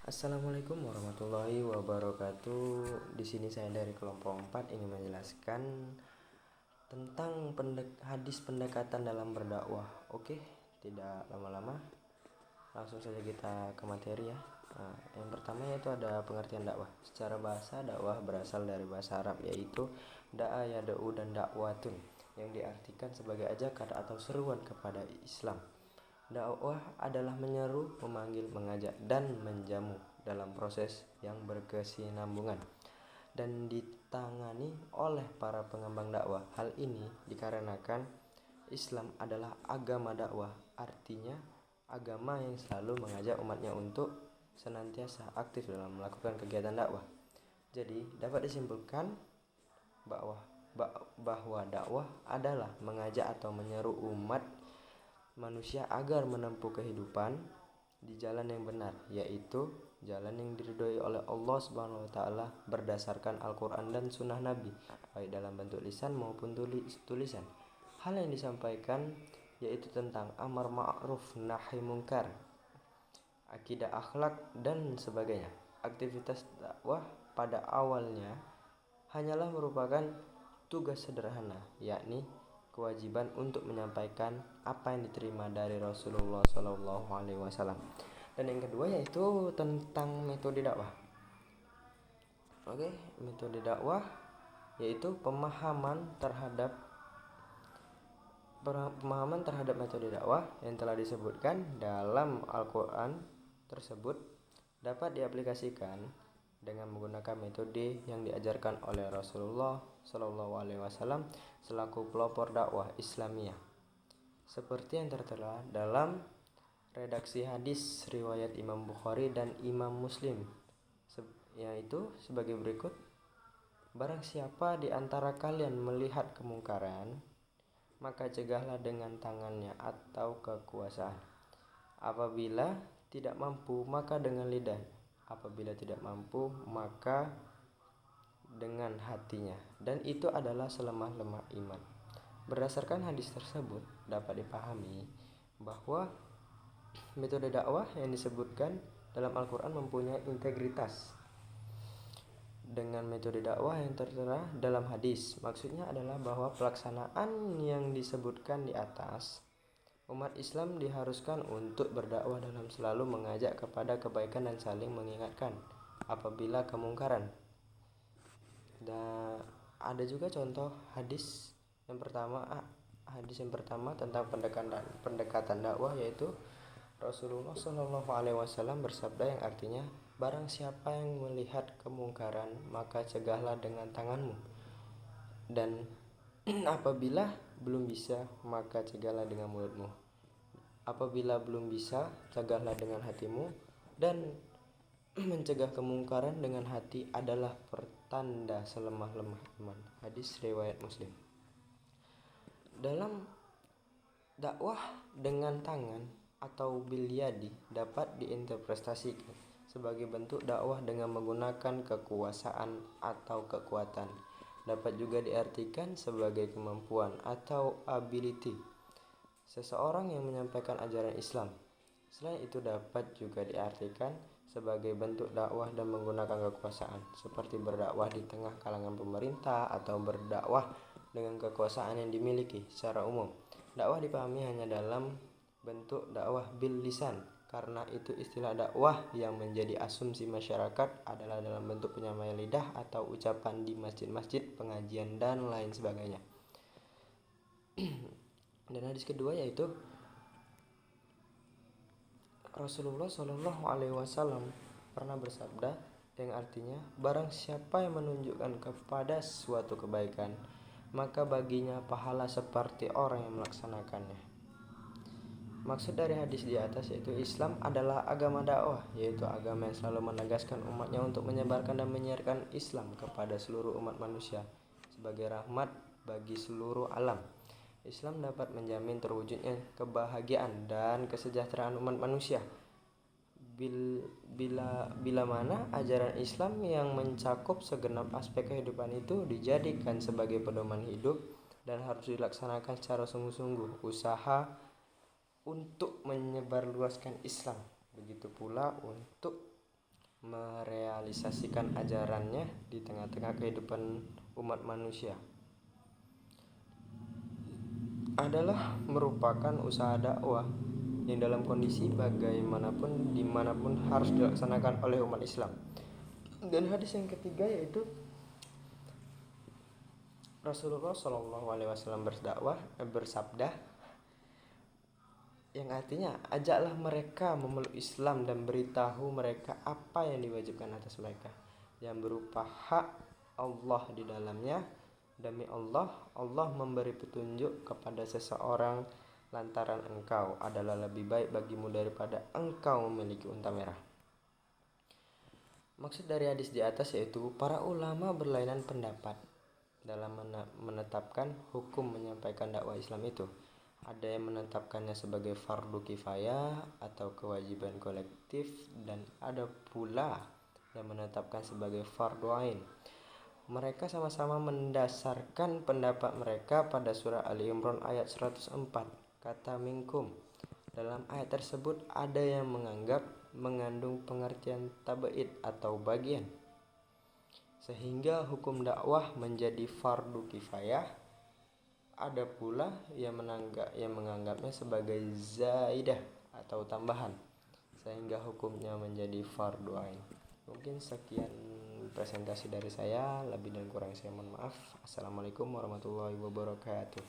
Assalamualaikum warahmatullahi wabarakatuh. Di sini saya dari kelompok 4 ingin menjelaskan tentang hadis pendekatan dalam berdakwah. Oke, tidak lama-lama, langsung saja kita ke materi ya. Yang pertama yaitu ada pengertian dakwah. Secara bahasa, dakwah berasal dari bahasa Arab yaitu da'a, yada'u, dan dakwatun, yang diartikan sebagai ajakan atau seruan kepada Islam. Dakwah adalah menyeru, memanggil, mengajak, dan menjamu dalam proses yang berkesinambungan dan ditangani oleh para pengembang dakwah. Hal ini dikarenakan Islam adalah agama dakwah, artinya agama yang selalu mengajak umatnya untuk senantiasa aktif dalam melakukan kegiatan dakwah. Jadi dapat disimpulkan bahwa dakwah adalah mengajak atau menyeru umat manusia agar menempuh kehidupan di jalan yang benar, yaitu jalan yang diridhoi oleh Allah Subhanahu wa taala berdasarkan Al-Qur'an dan sunnah Nabi, baik dalam bentuk lisan maupun tulisan. Hal yang disampaikan yaitu tentang amar ma'ruf nahi mungkar, akidah, akhlak, dan sebagainya. Aktivitas dakwah pada awalnya hanyalah merupakan tugas sederhana, yakni kewajiban untuk menyampaikan apa yang diterima dari Rasulullah SAW. Dan yang kedua yaitu tentang metode dakwah. Oke, metode dakwah yaitu pemahaman terhadap metode dakwah yang telah disebutkan dalam Al-Quran tersebut dapat diaplikasikan dengan menggunakan metode yang diajarkan oleh Rasulullah SAW selaku pelopor dakwah Islamiyah, seperti yang tertera dalam redaksi hadis riwayat Imam Bukhari dan Imam Muslim, yaitu sebagai berikut: barang siapa di antara kalian melihat kemungkaran, maka cegahlah dengan tangannya atau kekuasaan. Apabila tidak mampu, maka dengan lidah. Apabila tidak mampu, maka dengan hatinya, dan itu adalah selemah-lemah iman. Berdasarkan hadis tersebut dapat dipahami bahwa metode dakwah yang disebutkan dalam Al-Quran mempunyai integritas dengan metode dakwah yang tertera dalam hadis. Maksudnya adalah bahwa pelaksanaan yang disebutkan di atas, umat Islam diharuskan untuk berdakwah dalam selalu mengajak kepada kebaikan dan saling mengingatkan apabila kemungkaran. Dan ada juga contoh hadis yang pertama tentang pendekatan dakwah, yaitu Rasulullah SAW bersabda yang artinya, barang siapa yang melihat kemungkaran maka cegahlah dengan tanganmu, dan apabila belum bisa maka cegahlah dengan mulutmu. Apabila belum bisa, cegahlah dengan hatimu, dan mencegah kemungkaran dengan hati adalah pertanda selemah-lemah iman. Hadis riwayat Muslim. Dalam dakwah dengan tangan atau bil yadi dapat diinterpretasikan sebagai bentuk dakwah dengan menggunakan kekuasaan atau kekuatan. Dapat juga diartikan sebagai kemampuan atau ability seseorang yang menyampaikan ajaran Islam. Selain itu dapat juga diartikan sebagai bentuk dakwah dan menggunakan kekuasaan, seperti berdakwah di tengah kalangan pemerintah atau berdakwah dengan kekuasaan yang dimiliki secara umum. Dakwah dipahami hanya dalam bentuk dakwah bil lisan, karena itu istilah dakwah yang menjadi asumsi masyarakat adalah dalam bentuk penyampaian lidah atau ucapan di masjid-masjid, pengajian, dan lain sebagainya. Dan hadis kedua yaitu Rasulullah SAW pernah bersabda yang artinya, barang siapa yang menunjukkan kepada suatu kebaikan, maka baginya pahala seperti orang yang melaksanakannya. Maksud dari hadis di atas yaitu Islam adalah agama dakwah, yaitu agama yang selalu menegaskan umatnya untuk menyebarkan dan menyiarkan Islam kepada seluruh umat manusia sebagai rahmat bagi seluruh alam. Islam dapat menjamin terwujudnya kebahagiaan dan kesejahteraan umat manusia bila mana ajaran Islam yang mencakup segenap aspek kehidupan itu dijadikan sebagai pedoman hidup dan harus dilaksanakan secara sungguh-sungguh. Usaha untuk menyebarluaskan Islam, begitu pula untuk merealisasikan ajarannya di tengah-tengah kehidupan umat manusia adalah merupakan usaha dakwah yang dalam kondisi bagaimanapun dimanapun harus dilaksanakan oleh umat Islam. Dan hadis yang ketiga yaitu Rasulullah Shallallahu Alaihi Wasallam bersabda yang artinya ajaklah mereka memeluk Islam dan beritahu mereka apa yang diwajibkan atas mereka yang berupa hak Allah di dalamnya. Demi Allah, Allah memberi petunjuk kepada seseorang lantaran engkau adalah lebih baik bagimu daripada engkau memiliki unta merah. Maksud dari hadis di atas yaitu para ulama berlainan pendapat dalam menetapkan hukum menyampaikan dakwah Islam itu. Ada yang menetapkannya sebagai fardu kifayah atau kewajiban kolektif, dan ada pula yang menetapkan sebagai fardu ain. Mereka sama-sama mendasarkan pendapat mereka pada surah Ali Imran ayat 104, kata minkum. Dalam ayat tersebut ada yang menganggap mengandung pengertian tabaid atau bagian, sehingga hukum dakwah menjadi fardu kifayah. Ada pula yang menganggapnya sebagai zaidah atau tambahan, sehingga hukumnya menjadi fardu ain. Mungkin sekian presentasi dari saya, lebih dan kurang saya mohon maaf. Assalamualaikum warahmatullahi wabarakatuh.